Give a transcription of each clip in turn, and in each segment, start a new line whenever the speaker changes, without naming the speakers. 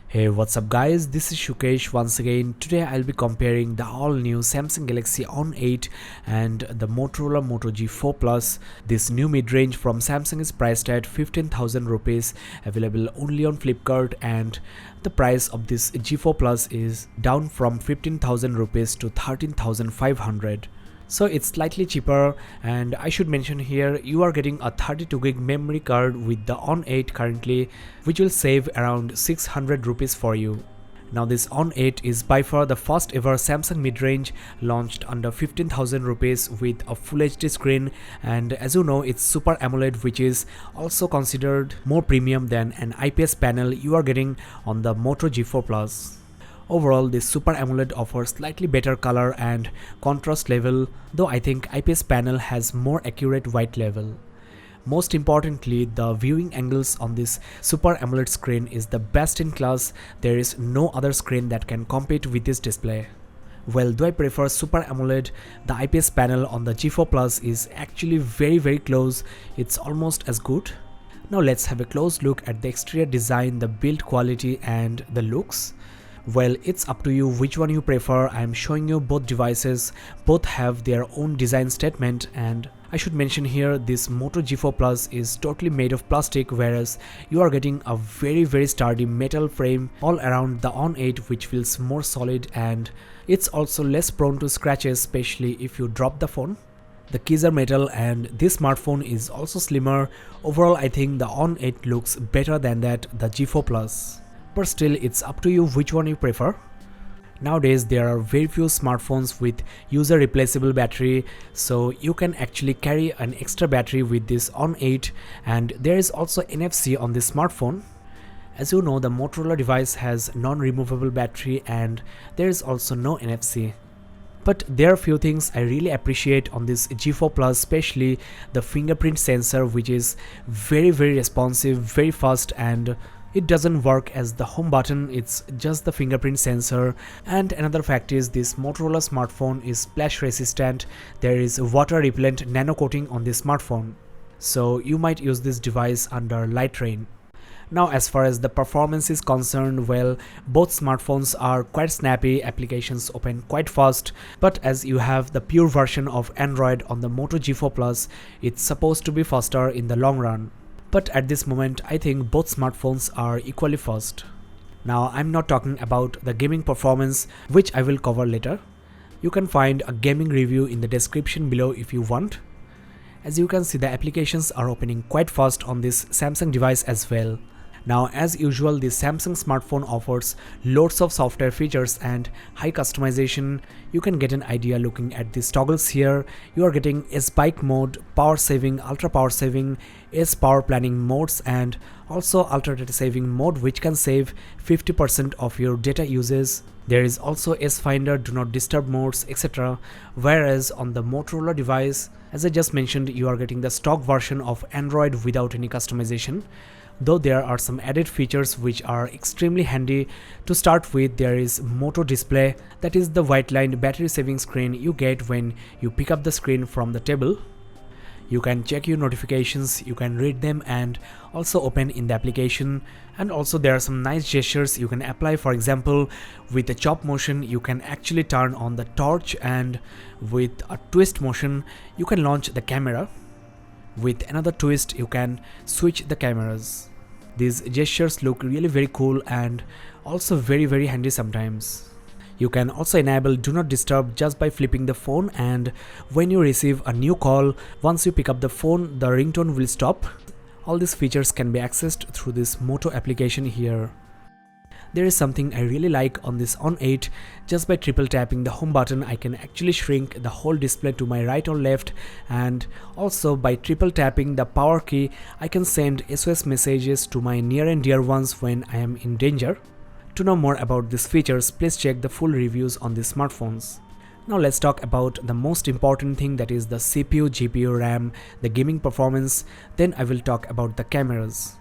Hey, what's up guys, this is Shukesh once again. Today I'll be comparing the all new Samsung Galaxy On8 and the Motorola Moto G4 Plus. This new mid-range from Samsung is priced at 15,000 rupees, available only on Flipkart, and the price of this G4 Plus is down from 15,000 rupees to 13,500. So it's slightly cheaper, and I should mention here you are getting a 32 gig memory card with the On8 currently, which will save around 600 rupees for you. Now this On8 is by far the first ever Samsung mid-range launched under 15,000 rupees with a Full HD screen, and as you know it's Super AMOLED, which is also considered more premium than an IPS panel you are getting on the Moto G4 Plus. Overall, this Super AMOLED offers slightly better color and contrast level, though I think IPS panel has more accurate white level. Most importantly, the viewing angles on this Super AMOLED screen is the best in class. There is no other screen that can compete with this display. Well, though I prefer Super AMOLED, the IPS panel on the G4 Plus is actually very close. It's almost as good. Now let's have a close look at the exterior design, the build quality and the looks. Well, it's up to you which one you prefer. I am showing you both devices. Both have their own design statement, and I should mention here this Moto G4 Plus is totally made of plastic, whereas you are getting a very sturdy metal frame all around the On8, which feels more solid, and it's also less prone to scratches, especially if you drop the phone. The keys are metal and this smartphone is also slimmer. Overall, I think the On8 looks better than that the G4 Plus. But still, it's up to you which one you prefer. Nowadays there are very few smartphones with user replaceable battery, so you can actually carry an extra battery with this On8, and there is also NFC on this smartphone. As you know, the Motorola device has non-removable battery and there is also no NFC. But there are few things I really appreciate on this G4 Plus, especially the fingerprint sensor, which is very responsive, very fast, and it doesn't work as the home button, it's just the fingerprint sensor. And another fact is this Motorola smartphone is splash resistant. There is water repellent nano coating on this smartphone, so you might use this device under light rain. Now as far as the performance is concerned, well, both smartphones are quite snappy, applications open quite fast, but as you have the pure version of Android on the Moto G4 Plus, it's supposed to be faster in the long run. But at this moment, I think both smartphones are equally fast. Now, I'm not talking about the gaming performance, which I will cover later. You can find a gaming review in the description below if you want. As you can see, the applications are opening quite fast on this Samsung device as well. Now, as usual, the Samsung smartphone offers loads of software features and high customization. You can get an idea looking at these toggles here. You are getting S-Bike mode, power saving, ultra power saving, S-Power planning modes, and also ultra data saving mode, which can save 50% of your data uses. There is also S-Finder, do not disturb modes, etc. Whereas on the Motorola device, as I just mentioned, you are getting the stock version of Android without any customization. Though there are some added features which are extremely handy. To start with, there is Moto Display, that is the white lined battery saving screen you get when you pick up the screen from the table. You can check your notifications, you can read them and also open in the application. And also there are some nice gestures you can apply. For example, with the chop motion you can actually turn on the torch, and with a twist motion you can launch the camera. With another twist you can switch the cameras. These gestures look really very cool and also very handy sometimes. You can also enable do not disturb just by flipping the phone, and when you receive a new call, once you pick up the phone, the ringtone will stop. All these features can be accessed through this Moto application here. There is something I really like on this On8. Just by triple tapping the home button, I can actually shrink the whole display to my right or left, and also by triple tapping the power key, I can send SOS messages to my near and dear ones when I am in danger. To know more about these features, please check the full reviews on these smartphones. Now let's talk about the most important thing, that is the CPU, GPU, RAM, the gaming performance. Then I will talk about the cameras.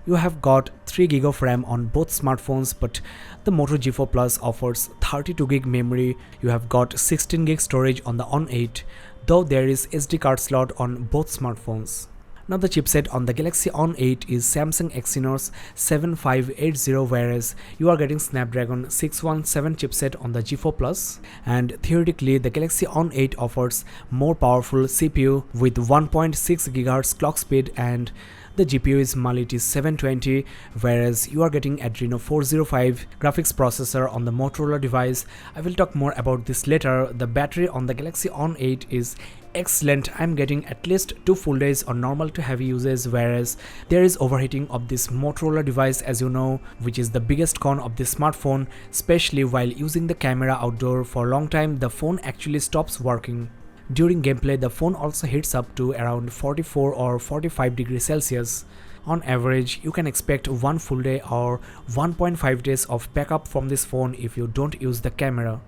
You have got 3 GB of RAM on both smartphones, but the Moto G4 Plus offers 32 GB memory. You have got 16 GB storage on the On8, though there is SD card slot on both smartphones. Now the chipset on the Galaxy On8 is Samsung Exynos 7580, whereas you are getting Snapdragon 617 chipset on the G4 Plus. And theoretically, the Galaxy On8 offers more powerful CPU with 1.6 GHz clock speed, and the GPU is Mali 720, whereas you are getting Adreno 405 graphics processor on the Motorola device. I will talk more about this later. The battery on the Galaxy On8 is excellent. I'm getting at least 2 full days on normal to heavy usage, whereas there is overheating of this Motorola device, as you know, which is the biggest con of this smartphone. Especially while using the camera outdoor for a long time, the phone actually stops working. During gameplay, the phone also heats up to around 44 or 45 degrees Celsius. On average, you can expect 1 full day or 1.5 days of backup from this phone if you don't use the camera.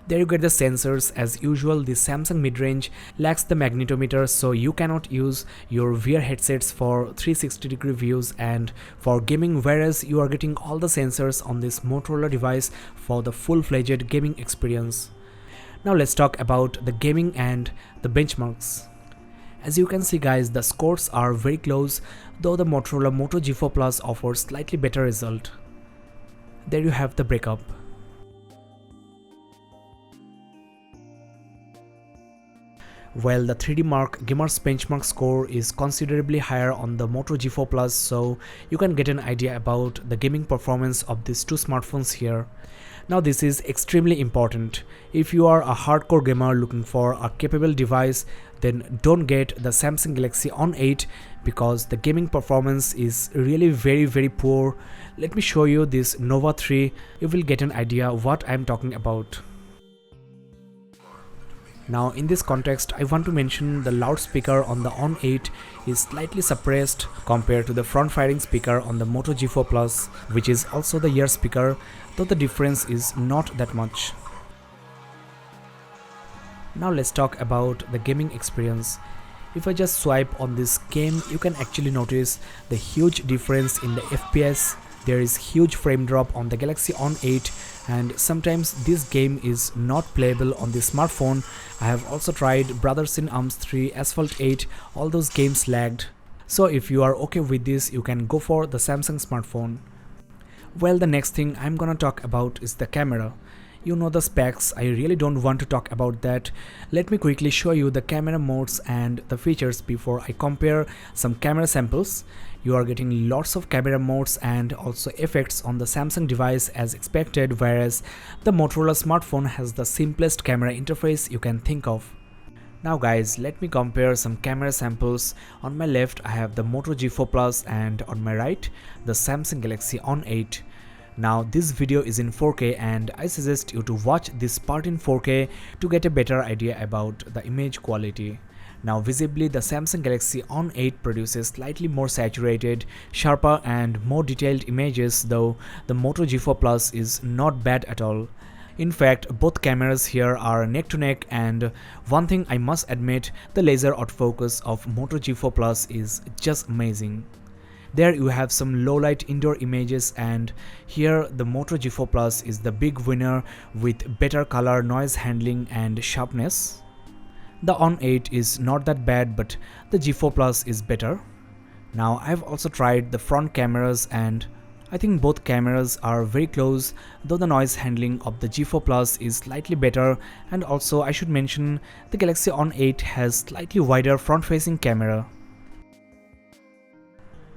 There you get the sensors. As usual, the Samsung mid-range lacks the magnetometer, so you cannot use your VR headsets for 360-degree views and for gaming, whereas you are getting all the sensors on this Motorola device for the full-fledged gaming experience. Now let's talk about the gaming and the benchmarks. As you can see guys, the scores are very close, though the Motorola Moto G4 Plus offers slightly better result. There you have the breakup. Well, the 3D Mark Gamers benchmark score is considerably higher on the Moto G4 Plus, so you can get an idea about the gaming performance of these two smartphones here. Now this is extremely important. If you are a hardcore gamer looking for a capable device, then don't get the Samsung Galaxy On8 because the gaming performance is really very poor. Let me show you this Nova 3. You will get an idea what I am talking about. Now in this context, I want to mention the loudspeaker on the On8 is slightly suppressed compared to the front-firing speaker on the Moto G4 Plus, which is also the ear speaker, though the difference is not that much. Now let's talk about the gaming experience. If I just swipe on this game, you can actually notice the huge difference in the FPS. There is huge frame drop on the Galaxy On8, and sometimes this game is not playable on the smartphone. I have also tried Brothers in Arms 3, Asphalt 8, all those games lagged. So if you are okay with this, you can go for the Samsung smartphone. Well, the next thing I'm gonna talk about is the camera. You know the specs, I really don't want to talk about that. Let me quickly show you the camera modes and the features before I compare some camera samples. You are getting lots of camera modes and also effects on the Samsung device as expected, whereas the Motorola smartphone has the simplest camera interface you can think of. Now guys, let me compare some camera samples. On my left I have the Moto G4 Plus and on my right the Samsung Galaxy On8. Now this video is in 4K and I suggest you to watch this part in 4K to get a better idea about the image quality. Now visibly the Samsung Galaxy On8 produces slightly more saturated, sharper and more detailed images, though the Moto G4 Plus is not bad at all. In fact, both cameras here are neck to neck, and one thing I must admit, the laser autofocus of Moto G4 Plus is just amazing. There you have some low light indoor images, and here the Moto G4 Plus is the big winner with better color, noise handling and sharpness. The On8 is not that bad, but the G4 Plus is better. Now I've also tried the front cameras and I think both cameras are very close, though the noise handling of the G4 Plus is slightly better, and also I should mention the Galaxy On8 has slightly wider front-facing camera.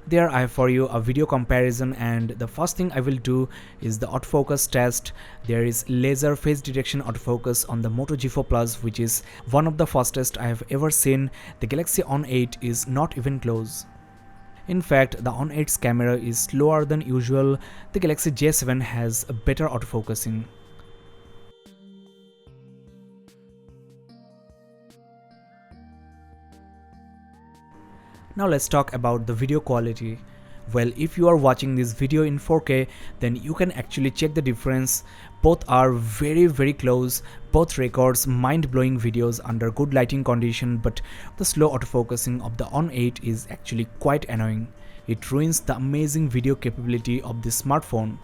There I have for you a video comparison, and the first thing I will do is the autofocus test. There is laser face detection autofocus on the Moto G4 Plus, which is one of the fastest I have ever seen. The Galaxy On8 is not even close. In fact, the On8's camera is slower than usual. The Galaxy J7 has a better autofocusing. Now let's talk about the video quality. Well, if you are watching this video in 4K, then you can actually check the difference. Both are very close. Both records mind-blowing videos under good lighting condition, but the slow autofocusing of the On8 is actually quite annoying. It ruins the amazing video capability of this smartphone.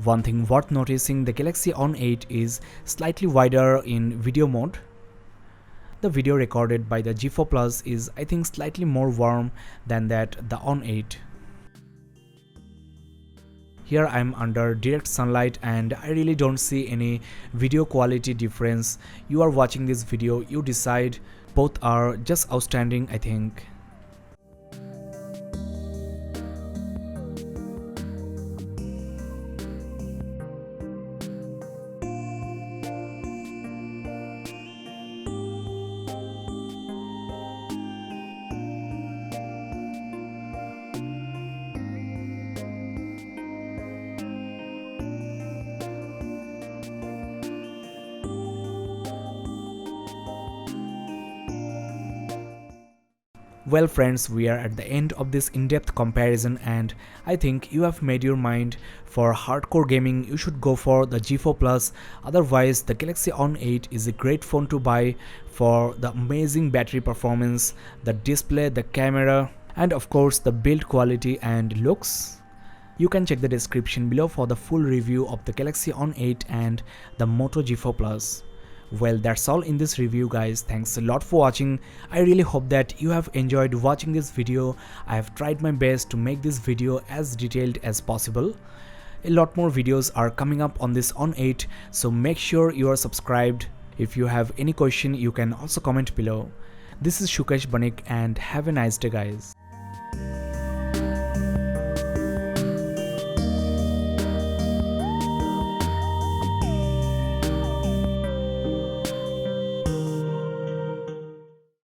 One thing worth noticing, the Galaxy On8 is slightly wider in video mode. the video recorded by the G4 Plus is, I think, slightly more warm than that the On8. Here I'm under direct sunlight and I really don't see any video quality difference. You are watching this video, you decide. Both are just outstanding, I think. Well friends, we are at the end of this in-depth comparison and I think you have made your mind. For hardcore gaming, you should go for the G4 Plus. Otherwise, the Galaxy On8 is a great phone to buy for the amazing battery performance, the display, the camera, and of course the build quality and looks. You can check the description below for the full review of the Galaxy On8 and the Moto G4 Plus. Well, that's all in this review guys. Thanks a lot for watching. I really hope that you have enjoyed watching this video. I have tried my best to make this video as detailed as possible. A lot more videos are coming up on this On8, so make sure you are subscribed. If you have any question, you can also comment below. This is Shukesh Banik and have a nice day guys.